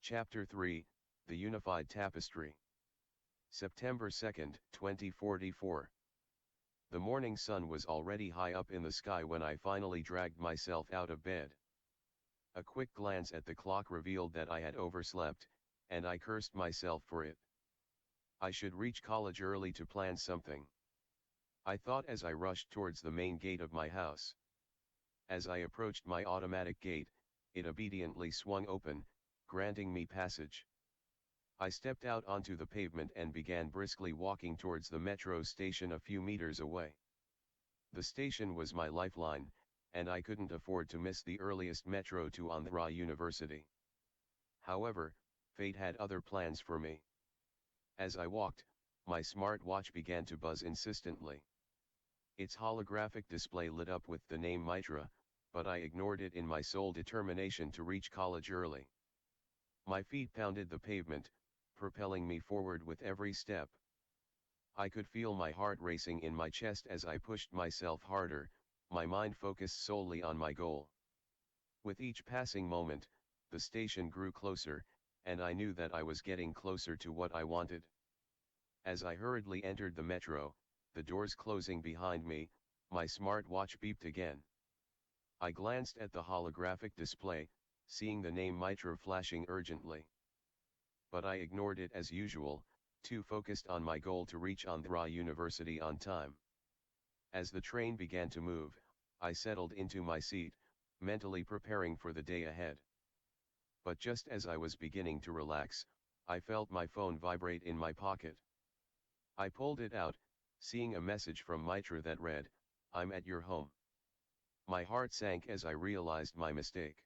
Chapter 3, The Unified Tapestry. September 2, 2044. The morning sun was already high up in the sky when I finally dragged myself out of bed. A quick glance at the clock revealed that I had overslept, and I cursed myself for it. I should reach college early to plan something, I thought as I rushed towards the main gate of my house. As I approached my automatic gate, it obediently swung open, granting me passage. I stepped out onto the pavement and began briskly walking towards the metro station a few meters away. The station was my lifeline, and I couldn't afford to miss the earliest metro to Andhra University. However, fate had other plans for me. As I walked, my smartwatch began to buzz insistently. Its holographic display lit up with the name Mitra, but I ignored it in my sole determination to reach college early. My feet pounded the pavement, propelling me forward with every step. I could feel my heart racing in my chest as I pushed myself harder, my mind focused solely on my goal. With each passing moment, the station grew closer, and I knew that I was getting closer to what I wanted. As I hurriedly entered the metro, the doors closing behind me, my smartwatch beeped again. I glanced at the holographic display, seeing the name Mitra flashing urgently. But I ignored it as usual, too focused on my goal to reach Andhra University on time. As the train began to move, I settled into my seat, mentally preparing for the day ahead. But just as I was beginning to relax, I felt my phone vibrate in my pocket. I pulled it out, seeing a message from Mitra that read, "I'm at your home." My heart sank as I realized my mistake.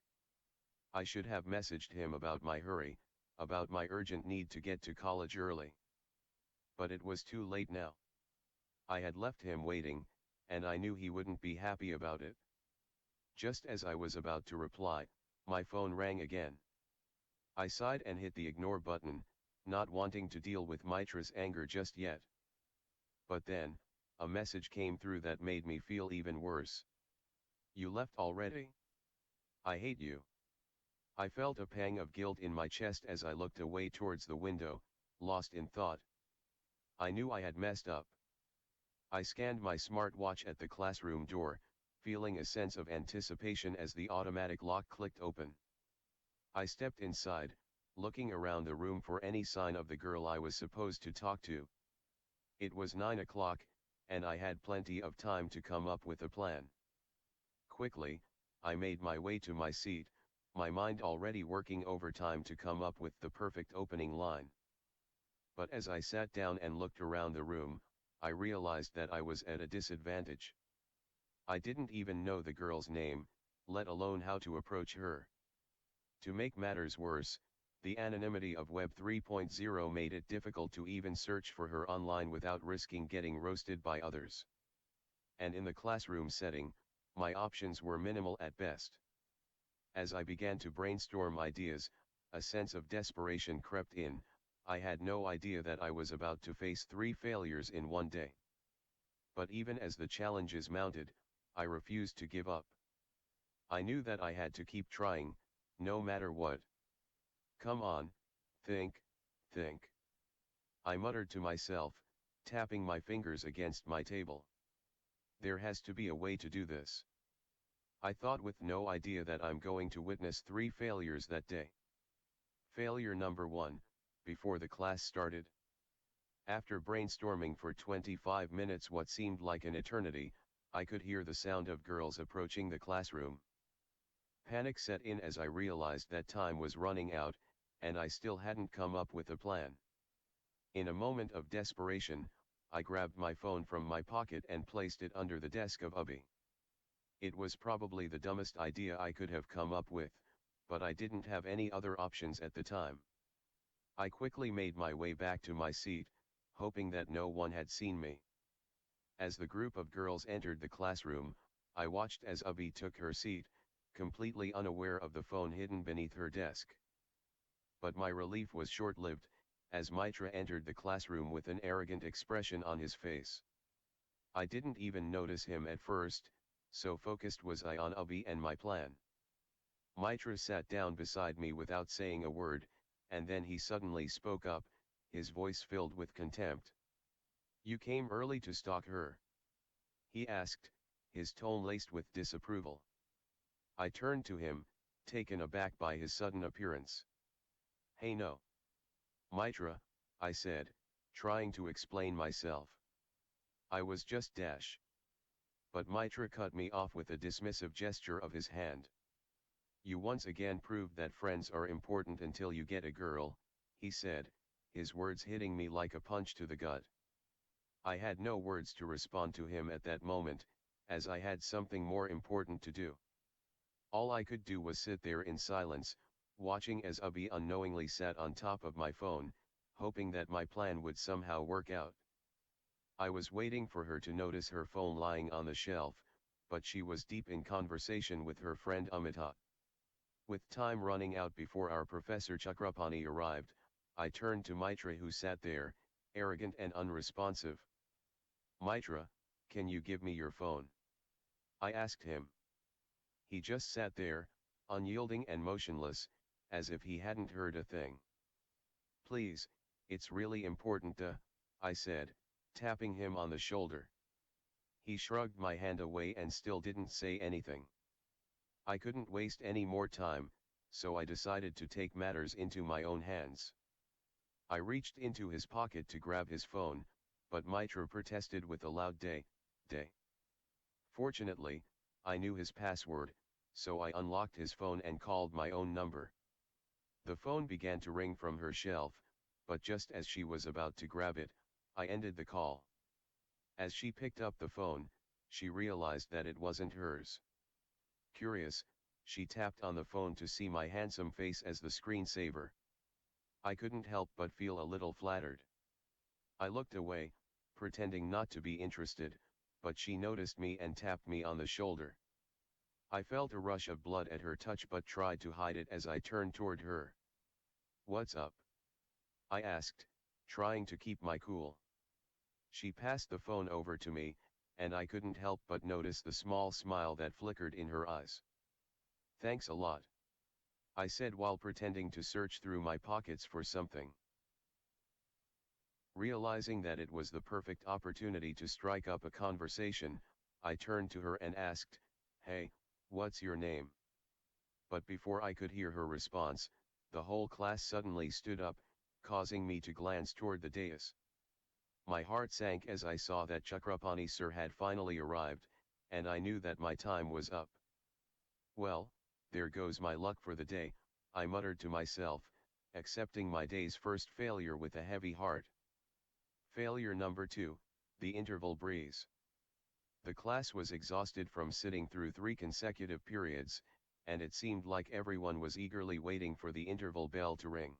I should have messaged him about my hurry, about my urgent need to get to college early. But it was too late now. I had left him waiting, and I knew he wouldn't be happy about it. Just as I was about to reply, my phone rang again. I sighed and hit the ignore button, not wanting to deal with Mitra's anger just yet. But then, a message came through that made me feel even worse. "You left already? I hate you." I felt a pang of guilt in my chest as I looked away towards the window, lost in thought. I knew I had messed up. I scanned my smartwatch at the classroom door, feeling a sense of anticipation as the automatic lock clicked open. I stepped inside, looking around the room for any sign of the girl I was supposed to talk to. It was 9 o'clock, and I had plenty of time to come up with a plan. Quickly, I made my way to my seat, my mind already working overtime to come up with the perfect opening line. But as I sat down and looked around the room, I realized that I was at a disadvantage. I didn't even know the girl's name, let alone how to approach her. To make matters worse, the anonymity of Web 3.0 made it difficult to even search for her online without risking getting roasted by others. And in the classroom setting, my options were minimal at best. As I began to brainstorm ideas, a sense of desperation crept in. I had no idea that I was about to face 3 failures in one day. But even as the challenges mounted, I refused to give up. I knew that I had to keep trying, no matter what. "Come on, think. I muttered to myself, tapping my fingers against my table. There has to be a way to do this. I thought, with no idea that I'm going to witness 3 failures that day. Failure number 1, before the class started. After brainstorming for 25 minutes, what seemed like an eternity, I could hear the sound of girls approaching the classroom. Panic set in as I realized that time was running out, and I still hadn't come up with a plan. In a moment of desperation, I grabbed my phone from my pocket and placed it under the desk of Abhi. It was probably the dumbest idea I could have come up with, but I didn't have any other options at the time. I quickly made my way back to my seat, hoping that no one had seen me. As the group of girls entered the classroom, I watched as Abhi took her seat, completely unaware of the phone hidden beneath her desk. But my relief was short-lived, as Mitra entered the classroom with an arrogant expression on his face. I didn't even notice him at first, so focused was I on Abhi and my plan. Mitra sat down beside me without saying a word, and then he suddenly spoke up, his voice filled with contempt. "You came early to stalk her?" he asked, his tone laced with disapproval. I turned to him, taken aback by his sudden appearance. "Hey, no. Mitra," I said, trying to explain myself. "I was just dash." But Mitra cut me off with a dismissive gesture of his hand. "You once again proved that friends are important until you get a girl," he said, his words hitting me like a punch to the gut. I had no words to respond to him at that moment, as I had something more important to do. All I could do was sit there in silence, watching as Abhi unknowingly sat on top of my phone, hoping that my plan would somehow work out. I was waiting for her to notice her phone lying on the shelf, but she was deep in conversation with her friend Amita. With time running out before our Professor Chakrapani arrived, I turned to Mitra, who sat there, arrogant and unresponsive. "Mitra, can you give me your phone?" I asked him. He just sat there, unyielding and motionless, as if he hadn't heard a thing. "Please, it's really important, I said, tapping him on the shoulder. He shrugged my hand away and still didn't say anything. I couldn't waste any more time, so I decided to take matters into my own hands. I reached into his pocket to grab his phone, but Mitra protested with a loud day. Fortunately, I knew his password, so I unlocked his phone and called my own number. The phone began to ring from her shelf, but just as she was about to grab it, I ended the call. As she picked up the phone, she realized that it wasn't hers. Curious, she tapped on the phone to see my handsome face as the screensaver. I couldn't help but feel a little flattered. I looked away, pretending not to be interested, but she noticed me and tapped me on the shoulder. I felt a rush of blood at her touch but tried to hide it as I turned toward her. "What's up?" I asked, trying to keep my cool. She passed the phone over to me, and I couldn't help but notice the small smile that flickered in her eyes. "Thanks a lot," I said while pretending to search through my pockets for something. Realizing that it was the perfect opportunity to strike up a conversation, I turned to her and asked, "Hey, what's your name?" But before I could hear her response, the whole class suddenly stood up, causing me to glance toward the dais. My heart sank as I saw that Chakrapani sir had finally arrived, and I knew that my time was up. "Well, there goes my luck for the day," I muttered to myself, accepting my day's first failure with a heavy heart. Failure number 2, the interval breeze. The class was exhausted from sitting through 3 consecutive periods, and it seemed like everyone was eagerly waiting for the interval bell to ring.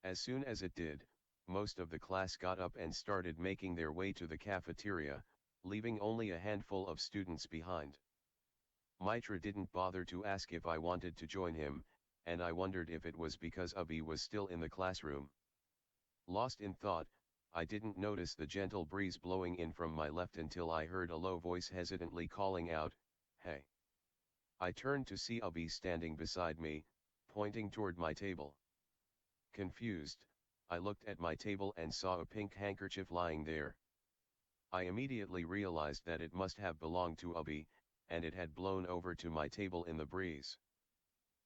As soon as it did, most of the class got up and started making their way to the cafeteria, leaving only a handful of students behind. Mitra didn't bother to ask if I wanted to join him, and I wondered if it was because Abhi was still in the classroom. Lost in thought, I didn't notice the gentle breeze blowing in from my left until I heard a low voice hesitantly calling out, "Hey." I turned to see Abhi standing beside me, pointing toward my table. Confused, I looked at my table and saw a pink handkerchief lying there. I immediately realized that it must have belonged to Abhi, and it had blown over to my table in the breeze.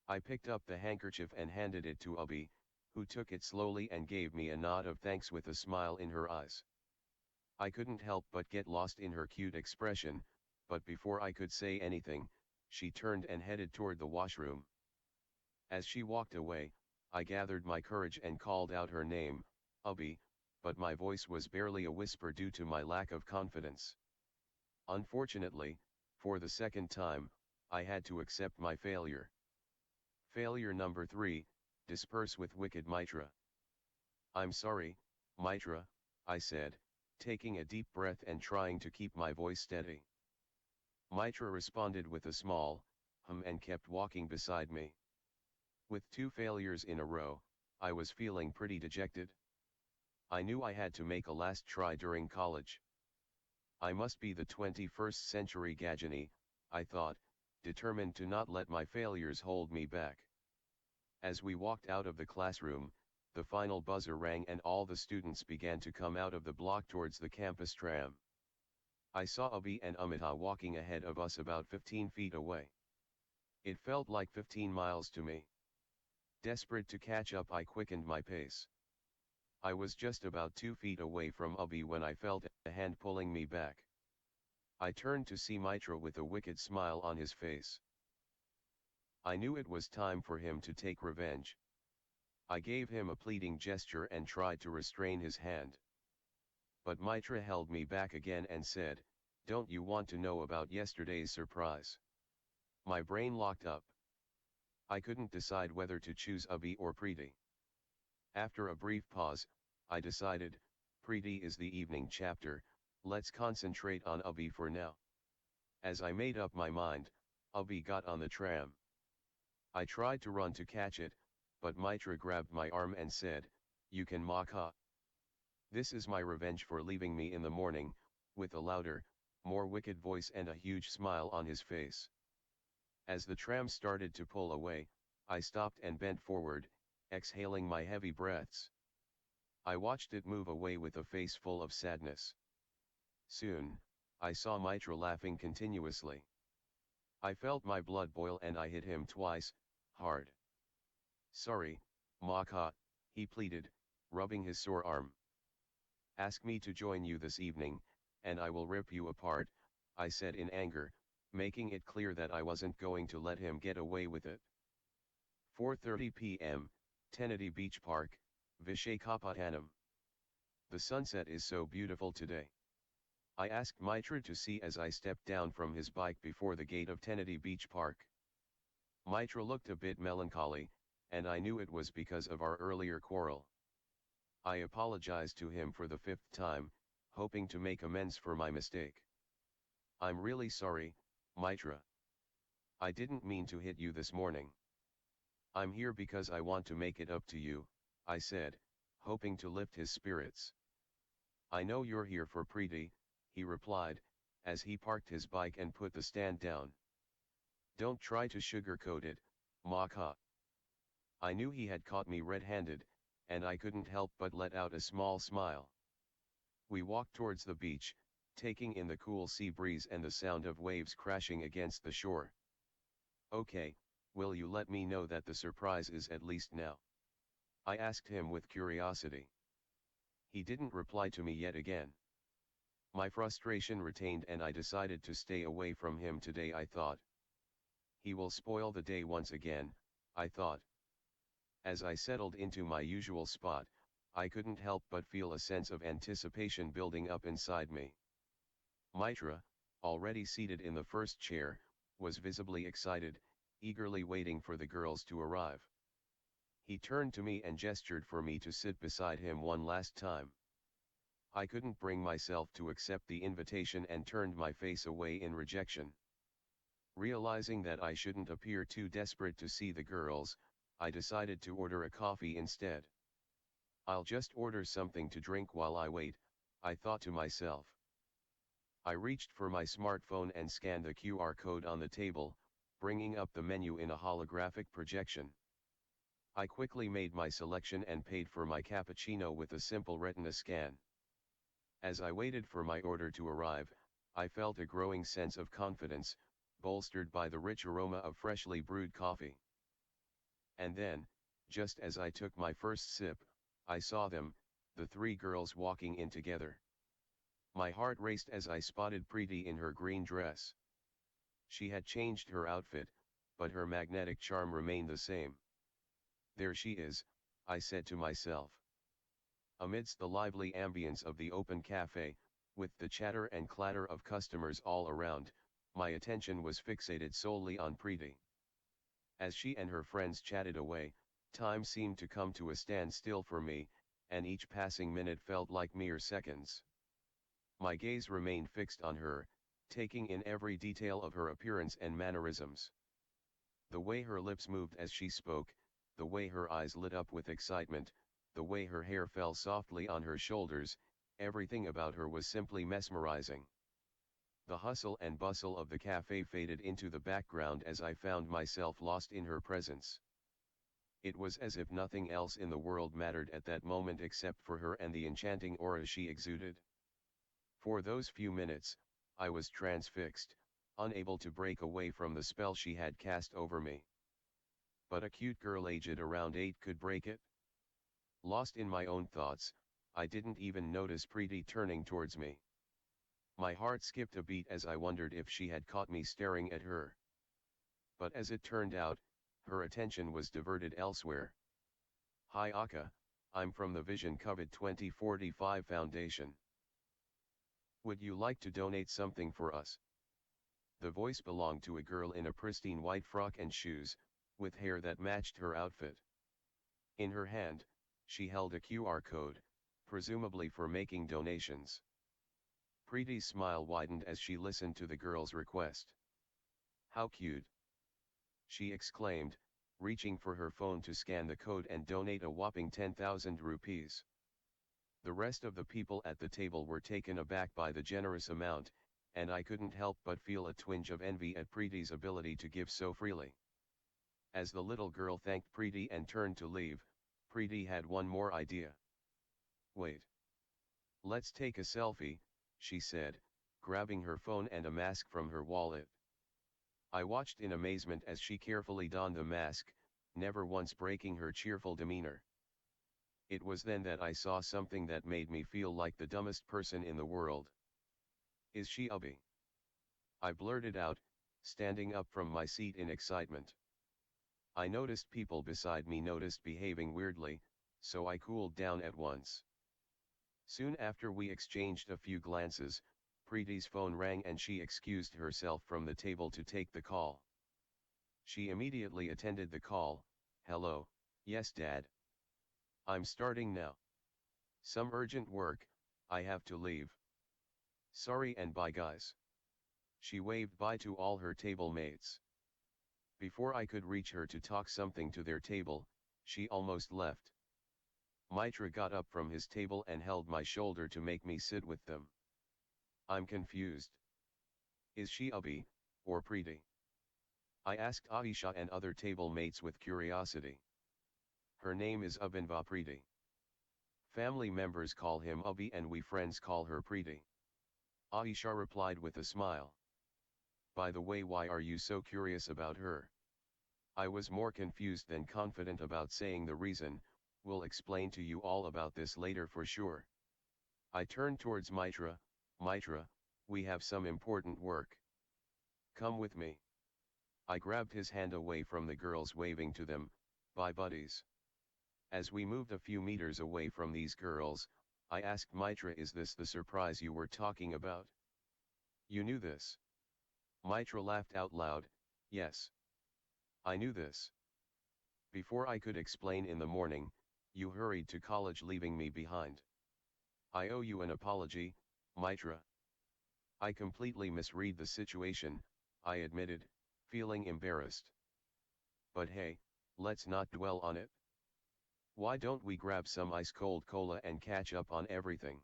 I picked up the handkerchief and handed it to Abhi, who took it slowly and gave me a nod of thanks with a smile in her eyes. I couldn't help but get lost in her cute expression, but before I could say anything, she turned and headed toward the washroom. As she walked away, I gathered my courage and called out her name, Abhi, but my voice was barely a whisper due to my lack of confidence. Unfortunately, for the second time, I had to accept my failure. Failure number 3, disperse with wicked Mitra. "I'm sorry, Mitra," I said, taking a deep breath and trying to keep my voice steady. Mitra responded with a small hum and kept walking beside me. With 2 failures in a row, I was feeling pretty dejected. I knew I had to make a last try during college. I must be the 21st century Gajini, I thought, determined to not let my failures hold me back. As we walked out of the classroom, the final buzzer rang and all the students began to come out of the block towards the campus tram. I saw Abhi and Amita walking ahead of us about 15 feet away. It felt like 15 miles to me. Desperate to catch up, I quickened my pace. I was just about 2 feet away from Abhi when I felt a hand pulling me back. I turned to see Mitra with a wicked smile on his face. I knew it was time for him to take revenge. I gave him a pleading gesture and tried to restrain his hand. But Mitra held me back again and said, "Don't you want to know about yesterday's surprise?" My brain locked up. I couldn't decide whether to choose Abhi or Preeti. After a brief pause, I decided, Preeti is the evening chapter, let's concentrate on Abhi for now. As I made up my mind, Abhi got on the tram. I tried to run to catch it, but Mitra grabbed my arm and said, "You can maka." This is my revenge for leaving me in the morning, with a louder, more wicked voice and a huge smile on his face. As the tram started to pull away, I stopped and bent forward, exhaling my heavy breaths. I watched it move away with a face full of sadness. Soon, I saw Mitra laughing continuously. I felt my blood boil and I hit him twice, hard. "Sorry, Maka," he pleaded, rubbing his sore arm. "Ask me to join you this evening, and I will rip you apart," I said in anger, making it clear that I wasn't going to let him get away with it. 4:30 p.m., Tennedy Beach Park, Vishakhapatnam. The sunset is so beautiful today. I asked Mitra to see as I stepped down from his bike before the gate of Tennedy Beach Park. Mitra looked a bit melancholy, and I knew it was because of our earlier quarrel. I apologized to him for the 5th time, hoping to make amends for my mistake. "I'm really sorry, Mitra. I didn't mean to hit you this morning. I'm here because I want to make it up to you," I said, hoping to lift his spirits. "I know you're here for Preeti," he replied, as he parked his bike and put the stand down. "Don't try to sugarcoat it, Maka." I knew he had caught me red-handed, and I couldn't help but let out a small smile. We walked towards the beach, taking in the cool sea breeze and the sound of waves crashing against the shore. "Okay, will you let me know that the surprise is at least now?" I asked him with curiosity. He didn't reply to me yet again. My frustration retained and I decided to stay away from him today, I thought. He will spoil the day once again, I thought. As I settled into my usual spot, I couldn't help but feel a sense of anticipation building up inside me. Mitra, already seated in the first chair, was visibly excited, eagerly waiting for the girls to arrive. He turned to me and gestured for me to sit beside him one last time. I couldn't bring myself to accept the invitation and turned my face away in rejection. Realizing that I shouldn't appear too desperate to see the girls, I decided to order a coffee instead. "I'll just order something to drink while I wait," I thought to myself. I reached for my smartphone and scanned the QR code on the table, bringing up the menu in a holographic projection. I quickly made my selection and paid for my cappuccino with a simple retina scan. As I waited for my order to arrive, I felt a growing sense of confidence, bolstered by the rich aroma of freshly brewed coffee. And then, just as I took my first sip, I saw them, the 3 girls walking in together. My heart raced as I spotted Preeti in her green dress. She had changed her outfit, but her magnetic charm remained the same. "There she is," I said to myself. Amidst the lively ambience of the open cafe, with the chatter and clatter of customers all around, my attention was fixated solely on Preeti. As she and her friends chatted away, time seemed to come to a standstill for me, and each passing minute felt like mere seconds. My gaze remained fixed on her, taking in every detail of her appearance and mannerisms. The way her lips moved as she spoke, the way her eyes lit up with excitement, the way her hair fell softly on her shoulders, everything about her was simply mesmerizing. The hustle and bustle of the cafe faded into the background as I found myself lost in her presence. It was as if nothing else in the world mattered at that moment except for her and the enchanting aura she exuded. For those few minutes, I was transfixed, unable to break away from the spell she had cast over me. But a cute girl aged around 8 could break it? Lost in my own thoughts, I didn't even notice Preeti turning towards me. My heart skipped a beat as I wondered if she had caught me staring at her. But as it turned out, her attention was diverted elsewhere. "Hi Akka, I'm from the Vision Covet 2045 Foundation. Would you like to donate something for us?" The voice belonged to a girl in a pristine white frock and shoes, with hair that matched her outfit. In her hand, she held a QR code, presumably for making donations. Preeti's smile widened as she listened to the girl's request. "How cute!" she exclaimed, reaching for her phone to scan the code and donate a whopping 10,000 rupees. The rest of the people at the table were taken aback by the generous amount, and I couldn't help but feel a twinge of envy at Preeti's ability to give so freely. As the little girl thanked Preeti and turned to leave, Preeti had one more idea. "Wait. Let's take a selfie," she said, grabbing her phone and a mask from her wallet. I watched in amazement as she carefully donned the mask, never once breaking her cheerful demeanor. It was then that I saw something that made me feel like the dumbest person in the world. "Is she Abhi?" I blurted out, standing up from my seat in excitement. I noticed people beside me noticed behaving weirdly, so I cooled down at once. Soon after we exchanged a few glances, Preeti's phone rang and she excused herself from the table to take the call. She immediately attended the call. "Hello, yes Dad. I'm starting now. Some urgent work, I have to leave. Sorry and bye guys." She waved bye to all her table mates. Before I could reach her to talk something to their table, she almost left. Mitra got up from his table and held my shoulder to make me sit with them. "I'm confused. Is she Abhi, or Preeti?" I asked Aisha and other table mates with curiosity. "Her name is Abhinva Preeti. Family members call him Abhi and we friends call her Preeti," Aisha replied with a smile. "By the way, why are you so curious about her?" I was more confused than confident about saying the reason. "We'll explain to you all about this later for sure." I turned towards Mitra. "Mitra, we have some important work. Come with me." I grabbed his hand away from the girls, waving to them, "Bye buddies." As we moved a few meters away from these girls, I asked Mitra, "Is this the surprise you were talking about? You knew this?" Mitra laughed out loud. "Yes. I knew this. Before I could explain, in the morning, you hurried to college leaving me behind. I owe you an apology, Mitra." "I completely misread the situation," I admitted, feeling embarrassed. "But hey, let's not dwell on it. Why don't we grab some ice-cold cola and catch up on everything?"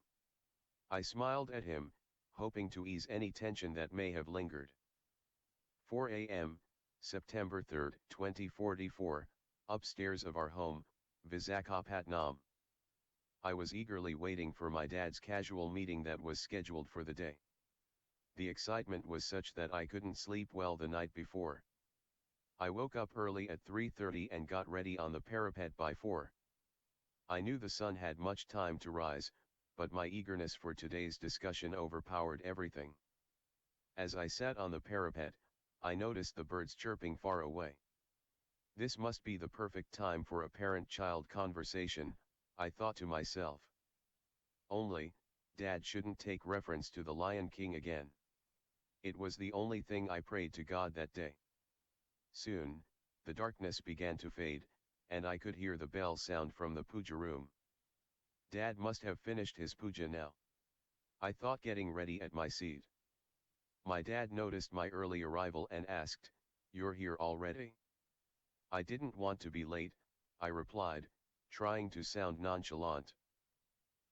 I smiled at him, hoping to ease any tension that may have lingered. 4 a.m., September 3, 2044, upstairs of our home, Visakhapatnam. I was eagerly waiting for my dad's casual meeting that was scheduled for the day. The excitement was such that I couldn't sleep well the night before. I woke up early at 3:30 and got ready on the parapet by 4. I knew the sun had much time to rise, but my eagerness for today's discussion overpowered everything. As I sat on the parapet, I noticed the birds chirping far away. This must be the perfect time for a parent-child conversation, I thought to myself. Only, Dad shouldn't take reference to the Lion King again. It was the only thing I prayed to God that day. Soon, the darkness began to fade, and I could hear the bell sound from the puja room. Dad must have finished his puja now, I thought, getting ready at my seat. My dad noticed my early arrival and asked, "You're here already?" "I didn't want to be late," I replied, trying to sound nonchalant.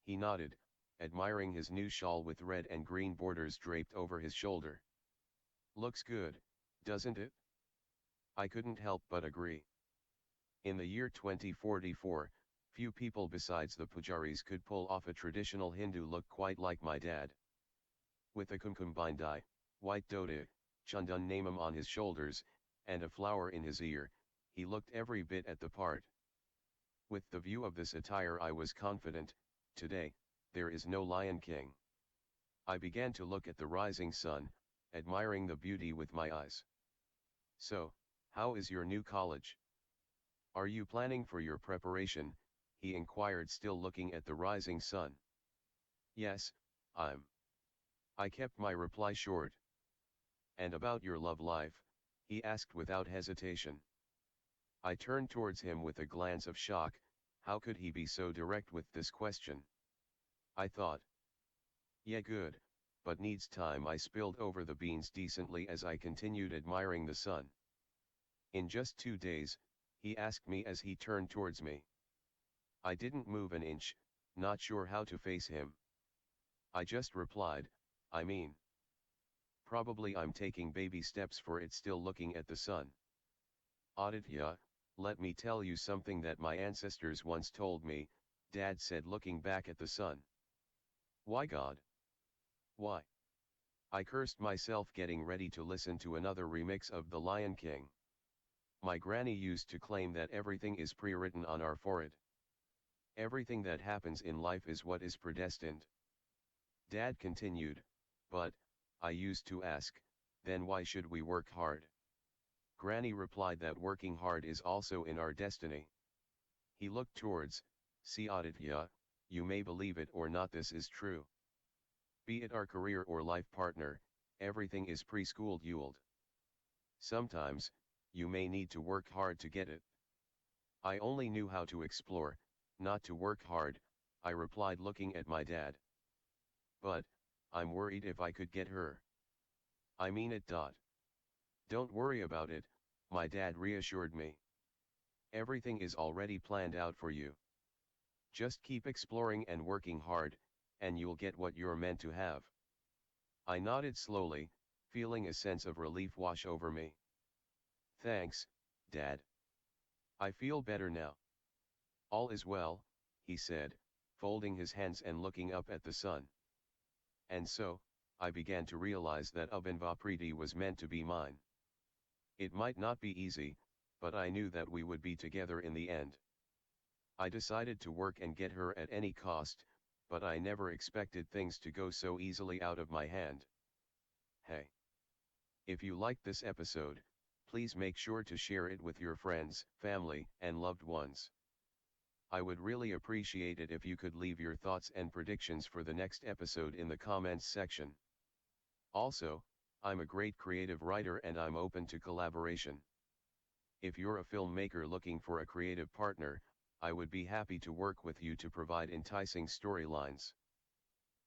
He nodded, admiring his new shawl with red and green borders draped over his shoulder. "Looks good, doesn't it?" I couldn't help but agree. In the year 2044, few people besides the pujaris could pull off a traditional Hindu look quite like my dad. With a kumkum bindai, white dhoti, chandan namam on his shoulders, and a flower in his ear, he looked every bit at the part. With the view of this attire I was confident, today, there is no Lion King. I began to look at the rising sun, admiring the beauty with my eyes. So, how is your new college? Are you planning for your preparation? He inquired, still looking at the rising sun. Yes, I kept my reply short. And about your love life? He asked without hesitation. I turned towards him with a glance of shock. How could he be so direct with this question? I thought. Yeah, good, but needs time. I spilled over the beans decently as I continued admiring the sun. In just 2 days, he asked me as he turned towards me. I didn't move an inch, not sure how to face him. I just replied, I mean, probably I'm taking baby steps for it, still looking at the sun. Aditya, let me tell you something that my ancestors once told me, Dad said, looking back at the sun. Why, God? Why? I cursed myself, getting ready to listen to another remix of The Lion King. My granny used to claim that everything is pre-written on our forehead. Everything that happens in life is what is predestined. Dad continued, but, I used to ask, then why should we work hard? Granny replied that working hard is also in our destiny. He looked towards, see Aditya, you may believe it or not, this is true. Be it our career or life partner, everything is pre-scheduled. Sometimes, you may need to work hard to get it. I only knew how to explore, not to work hard, I replied, looking at my dad. But, I'm worried if I could get her. I mean it. Don't worry about it, my dad reassured me. Everything is already planned out for you. Just keep exploring and working hard, and you'll get what you're meant to have. I nodded slowly, feeling a sense of relief wash over me. Thanks, Dad. I feel better now. All is well, he said, folding his hands and looking up at the sun. And so, I began to realize that Abhinvapriti was meant to be mine. It might not be easy, but I knew that we would be together in the end. I decided to work and get her at any cost, but I never expected things to go so easily out of my hand. Hey! If you liked this episode, please make sure to share it with your friends, family, and loved ones. I would really appreciate it if you could leave your thoughts and predictions for the next episode in the comments section. Also, I'm a great creative writer and I'm open to collaboration. If you're a filmmaker looking for a creative partner, I would be happy to work with you to provide enticing storylines.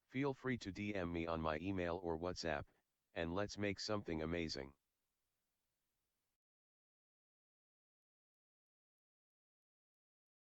Feel free to DM me on my email or WhatsApp, and let's make something amazing.